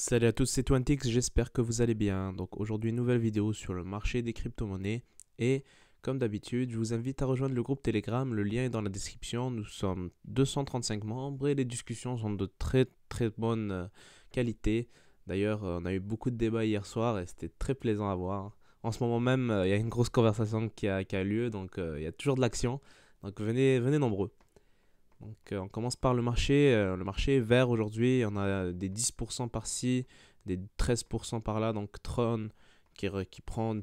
Salut à tous, c'est Twantix, j'espère que vous allez bien. Donc aujourd'hui, une nouvelle vidéo sur le marché des crypto-monnaies. Et comme d'habitude, je vous invite à rejoindre le groupe Telegram, le lien est dans la description. Nous sommes 235 membres et les discussions sont de très très bonne qualité. D'ailleurs, on a eu beaucoup de débats hier soir et c'était très plaisant à voir. En ce moment même, il y a une grosse conversation qui a lieu, donc il y a toujours de l'action. Donc venez nombreux. Donc, on commence par le marché. Le marché est vert aujourd'hui. On a des 10% par-ci, des 13% par-là. Donc, Tron qui prend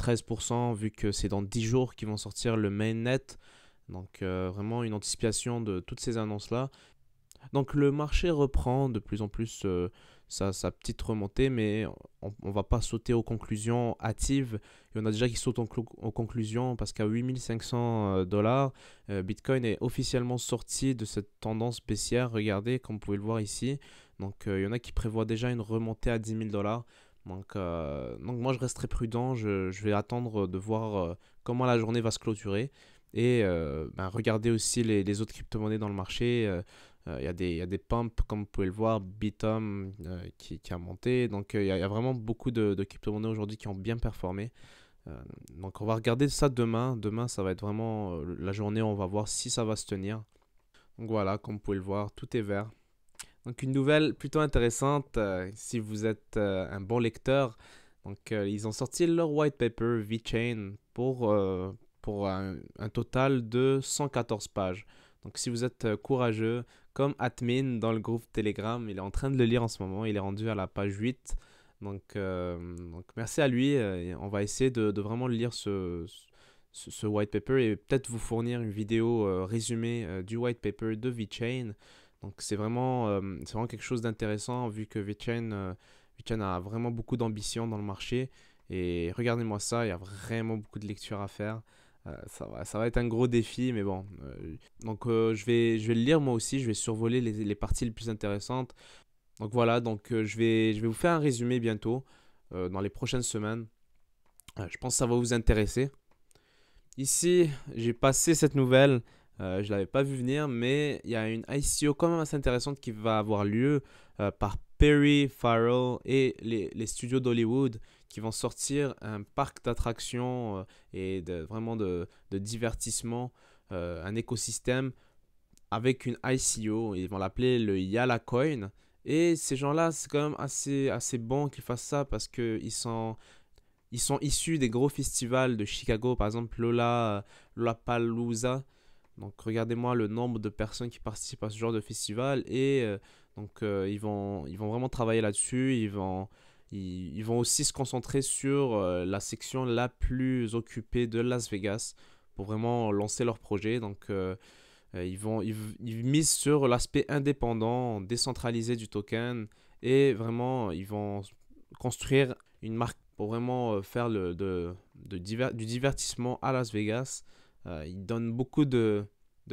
13% vu que c'est dans 10 jours qu'ils vont sortir le mainnet. Donc, vraiment une anticipation de toutes ces annonces-là. Donc le marché reprend de plus en plus sa petite remontée, mais on ne va pas sauter aux conclusions hâtives. Il y en a déjà qui sautent aux conclusions parce qu'à 8500 dollars, Bitcoin est officiellement sorti de cette tendance baissière. Regardez, comme vous pouvez le voir ici. Donc il y en a qui prévoient déjà une remontée à 10 000 dollars. Donc moi je resterai prudent, je vais attendre de voir comment la journée va se clôturer. Et regardez aussi les autres crypto-monnaies dans le marché. Il y a des pumps, comme vous pouvez le voir, Bitom qui a monté. Donc il y a vraiment beaucoup de crypto-monnaies aujourd'hui qui ont bien performé. Donc on va regarder ça demain. Demain, ça va être vraiment la journée où on va voir si ça va se tenir. Donc voilà, comme vous pouvez le voir, tout est vert. Donc une nouvelle plutôt intéressante si vous êtes un bon lecteur. Donc ils ont sorti leur white paper VeChain pour un total de 114 pages. Donc si vous êtes courageux, comme admin dans le groupe Telegram, il est en train de le lire en ce moment, il est rendu à la page 8. Donc merci à lui, on va essayer de vraiment lire ce white paper et peut-être vous fournir une vidéo résumée du white paper de VeChain. Donc c'est vraiment quelque chose d'intéressant vu que VeChain a vraiment beaucoup d'ambition dans le marché. Et regardez-moi ça, il y a vraiment beaucoup de lectures à faire. Ça va être un gros défi, mais bon. Je vais le lire moi aussi, je vais survoler les parties les plus intéressantes. Donc voilà, je vais vous faire un résumé bientôt, dans les prochaines semaines. Je pense que ça va vous intéresser. Ici, j'ai passé cette nouvelle, je ne l'avais pas vu venir, mais il y a une ICO quand même assez intéressante qui va avoir lieu par Perry Farrell et les studios d'Hollywood qui vont sortir un parc d'attractions vraiment de divertissement, un écosystème avec une ICO. Ils vont l'appeler le Yala Coin. Et ces gens-là, c'est quand même assez bon qu'ils fassent ça parce ils sont issus des gros festivals de Chicago, par exemple Lollapalooza. Donc regardez-moi le nombre de personnes qui participent à ce genre de festival et ils vont vraiment travailler là-dessus. Ils vont aussi se concentrer sur la section la plus occupée de Las Vegas pour vraiment lancer leur projet. Ils misent sur l'aspect indépendant, décentralisé du token et vraiment ils vont construire une marque pour vraiment faire du divertissement à Las Vegas. Ils donnent beaucoup de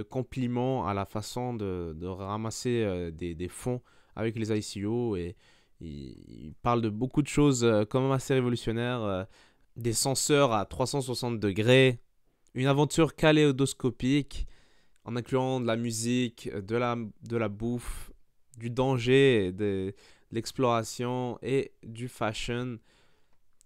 compliments à la façon de ramasser des fonds avec les ICO et ils parlent de beaucoup de choses quand même assez révolutionnaires. Des senseurs à 360 degrés, une aventure kaléidoscopique en incluant de la musique, de la bouffe, du danger, de l'exploration et du fashion.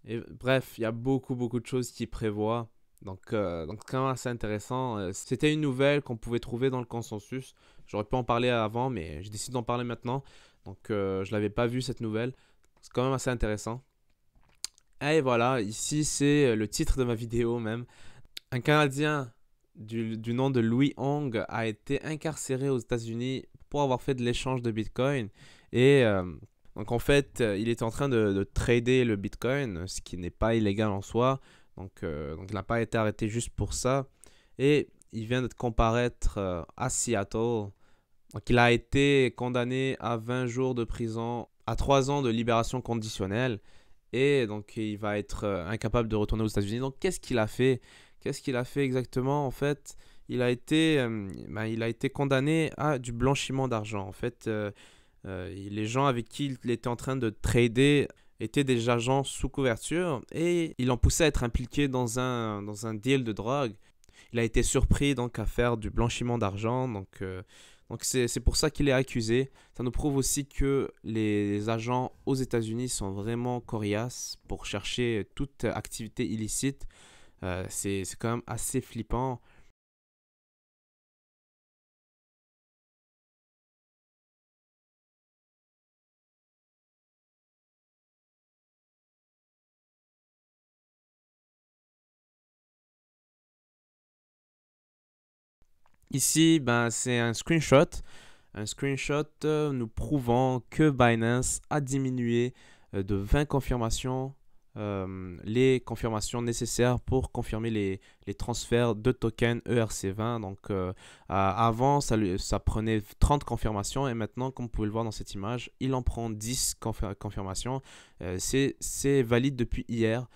Et bref, il y a beaucoup de choses qui prévoient. Donc quand même assez intéressant. C'était une nouvelle qu'on pouvait trouver dans le consensus. J'aurais pu en parler avant, mais j'ai décidé d'en parler maintenant. Je l'avais pas vu cette nouvelle. C'est quand même assez intéressant. Et voilà, ici c'est le titre de ma vidéo même. Un Canadien du nom de Louis Hong a été incarcéré aux États-Unis pour avoir fait de l'échange de Bitcoin. Et donc en fait, il était en train de trader le Bitcoin, ce qui n'est pas illégal en soi. Donc il n'a pas été arrêté juste pour ça. Et il vient de comparaître à Seattle. Donc il a été condamné à 20 jours de prison, à 3 ans de libération conditionnelle. Et donc il va être incapable de retourner aux États-Unis. Donc qu'est-ce qu'il a fait? Qu'est-ce qu'il a fait exactement? En fait, il a été condamné à du blanchiment d'argent. En fait, les gens avec qui il était en train de trader étaient des agents sous couverture et ils l'ont poussé à être impliqué dans un deal de drogue. Il a été surpris donc à faire du blanchiment d'argent. Donc c'est pour ça qu'il est accusé. Ça nous prouve aussi que les agents aux États-Unis sont vraiment coriaces pour chercher toute activité illicite. C'est quand même assez flippant. Ici, ben, c'est un screenshot nous prouvant que Binance a diminué de 20 confirmations les confirmations nécessaires pour confirmer les transferts de tokens ERC20. Donc avant, ça prenait 30 confirmations et maintenant, comme vous pouvez le voir dans cette image, il en prend 10 confirmations. C'est valide depuis hier.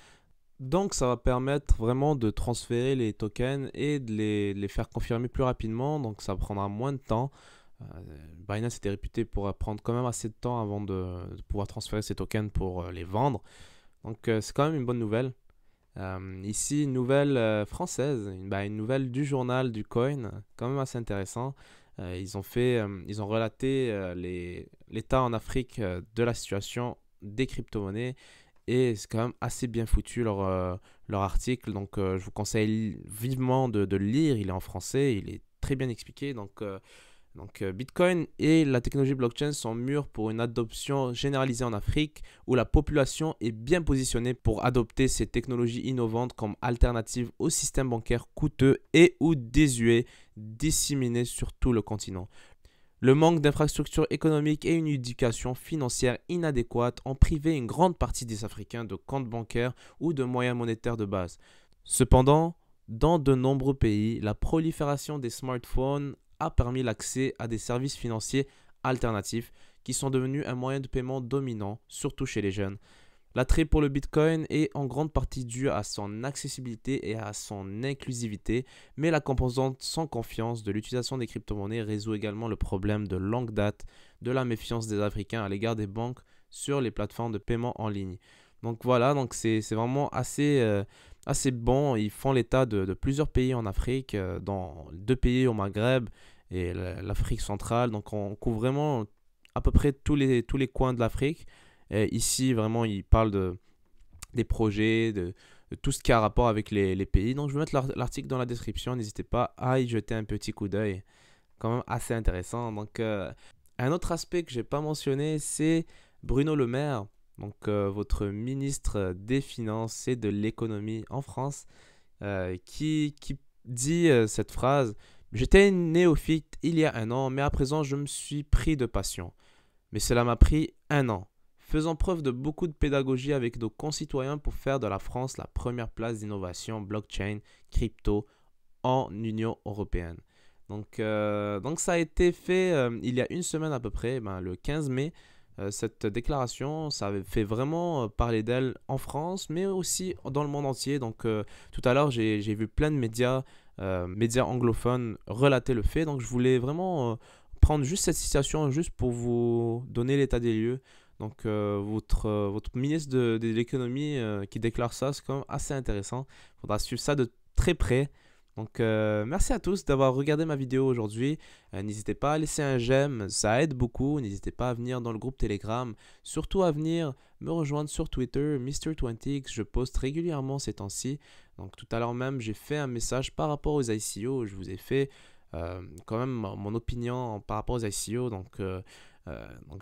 Donc, ça va permettre vraiment de transférer les tokens et de les faire confirmer plus rapidement. Donc, ça prendra moins de temps. Euh, Binance était réputé pour prendre quand même assez de temps avant de pouvoir transférer ces tokens pour les vendre. Donc, c'est quand même une bonne nouvelle. Ici, une nouvelle française, une nouvelle du journal du coin, quand même assez intéressant. Ils ont relaté l'état en Afrique de la situation des crypto-monnaies et c'est quand même assez bien foutu leur article. Donc, je vous conseille vivement de le lire. Il est en français, il est très bien expliqué. Donc, Bitcoin et la technologie blockchain sont mûrs pour une adoption généralisée en Afrique où la population est bien positionnée pour adopter ces technologies innovantes comme alternative au système bancaire coûteux et ou désuet disséminé sur tout le continent. Le manque d'infrastructures économiques et une éducation financière inadéquate ont privé une grande partie des Africains de comptes bancaires ou de moyens monétaires de base. Cependant, dans de nombreux pays, la prolifération des smartphones a permis l'accès à des services financiers alternatifs qui sont devenus un moyen de paiement dominant, surtout chez les jeunes. L'attrait pour le Bitcoin est en grande partie dû à son accessibilité et à son inclusivité, mais la composante sans confiance de l'utilisation des crypto-monnaies résout également le problème de longue date de la méfiance des Africains à l'égard des banques sur les plateformes de paiement en ligne. Donc voilà, donc c'est vraiment assez bon. Ils font l'état de plusieurs pays en Afrique, dans 2 pays au Maghreb et l'Afrique centrale. Donc on couvre vraiment à peu près tous les coins de l'Afrique. Ici, vraiment, ils parlent des projets, de tout ce qui a rapport avec les pays. Donc je vais mettre l'article dans la description. N'hésitez pas à y jeter un petit coup d'œil. Quand même assez intéressant. Donc un autre aspect que j'ai pas mentionné, c'est Bruno Le Maire, donc votre ministre des Finances et de l'économie en France, qui dit cette phrase: J'étais néophyte il y a un an, mais à présent je me suis pris de passion. Mais cela m'a pris un an. Faisons preuve de beaucoup de pédagogie avec nos concitoyens pour faire de la France la première place d'innovation blockchain, crypto en Union européenne. Donc ça a été fait il y a une semaine à peu près, le 15 mai. Cette déclaration, ça avait fait vraiment parler d'elle en France, mais aussi dans le monde entier. Donc tout à l'heure, j'ai vu plein de médias anglophones relater le fait. Donc je voulais vraiment prendre juste cette situation juste pour vous donner l'état des lieux. Donc votre ministre de l'économie qui déclare ça, c'est quand même assez intéressant. Il faudra suivre ça de très près. Donc merci à tous d'avoir regardé ma vidéo aujourd'hui. N'hésitez pas à laisser un j'aime, ça aide beaucoup. N'hésitez pas à venir dans le groupe Telegram, surtout à venir me rejoindre sur Twitter, Mr20x. Je poste régulièrement ces temps-ci. Donc tout à l'heure même, j'ai fait un message par rapport aux ICO. Je vous ai fait quand même mon opinion par rapport aux ICO. Donc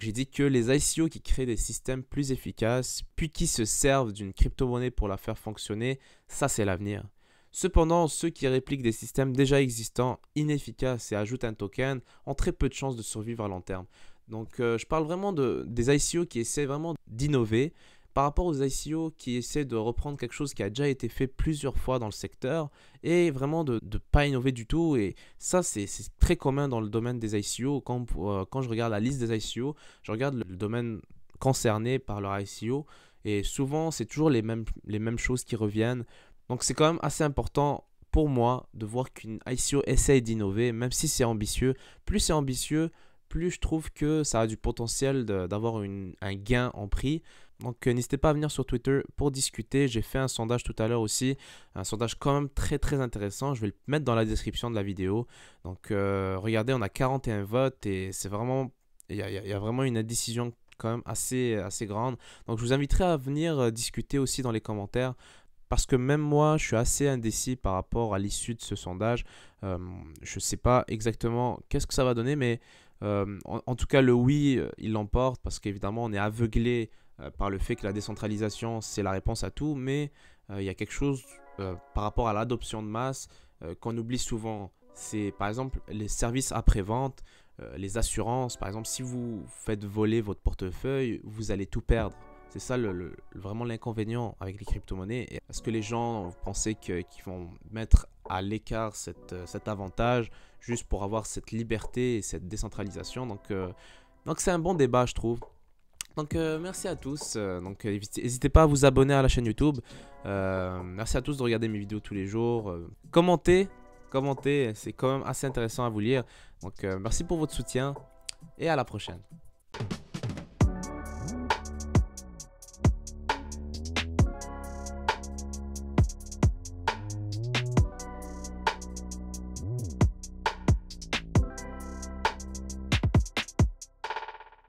j'ai dit que les ICO qui créent des systèmes plus efficaces, puis qui se servent d'une crypto-monnaie pour la faire fonctionner, ça c'est l'avenir. Cependant, ceux qui répliquent des systèmes déjà existants, inefficaces et ajoutent un token, ont très peu de chances de survivre à long terme. Donc je parle vraiment des ICO qui essaient vraiment d'innover par rapport aux ICO qui essaient de reprendre quelque chose qui a déjà été fait plusieurs fois dans le secteur et vraiment de ne pas innover du tout. Et ça, c'est très commun dans le domaine des ICO. Quand je regarde la liste des ICO, je regarde le domaine concerné par leur ICO et souvent, c'est toujours les mêmes choses qui reviennent. Donc c'est quand même assez important pour moi de voir qu'une ICO essaye d'innover, même si c'est ambitieux. Plus c'est ambitieux, plus je trouve que ça a du potentiel d'avoir un gain en prix. Donc n'hésitez pas à venir sur Twitter pour discuter. J'ai fait un sondage tout à l'heure aussi, un sondage quand même très très intéressant. Je vais le mettre dans la description de la vidéo. Donc regardez, on a 41 votes et c'est vraiment, il y a vraiment une indécision quand même assez grande. Donc je vous inviterai à venir discuter aussi dans les commentaires. Parce que même moi, je suis assez indécis par rapport à l'issue de ce sondage. Je ne sais pas exactement qu'est-ce que ça va donner, mais en tout cas, le oui, il l'emporte parce qu'évidemment, on est aveuglé par le fait que la décentralisation, c'est la réponse à tout. Mais il y a quelque chose par rapport à l'adoption de masse qu'on oublie souvent. C'est par exemple les services après-vente, les assurances. Par exemple, si vous faites voler votre portefeuille, vous allez tout perdre. C'est ça vraiment l'inconvénient avec les crypto-monnaies. Est-ce que les gens pensaient qu'ils vont mettre à l'écart cet avantage juste pour avoir cette liberté et cette décentralisation? Donc c'est un bon débat, je trouve. Donc merci à tous. N'hésitez pas à vous abonner à la chaîne YouTube. Merci à tous de regarder mes vidéos tous les jours. Commentez, c'est quand même assez intéressant à vous lire. Donc merci pour votre soutien et à la prochaine.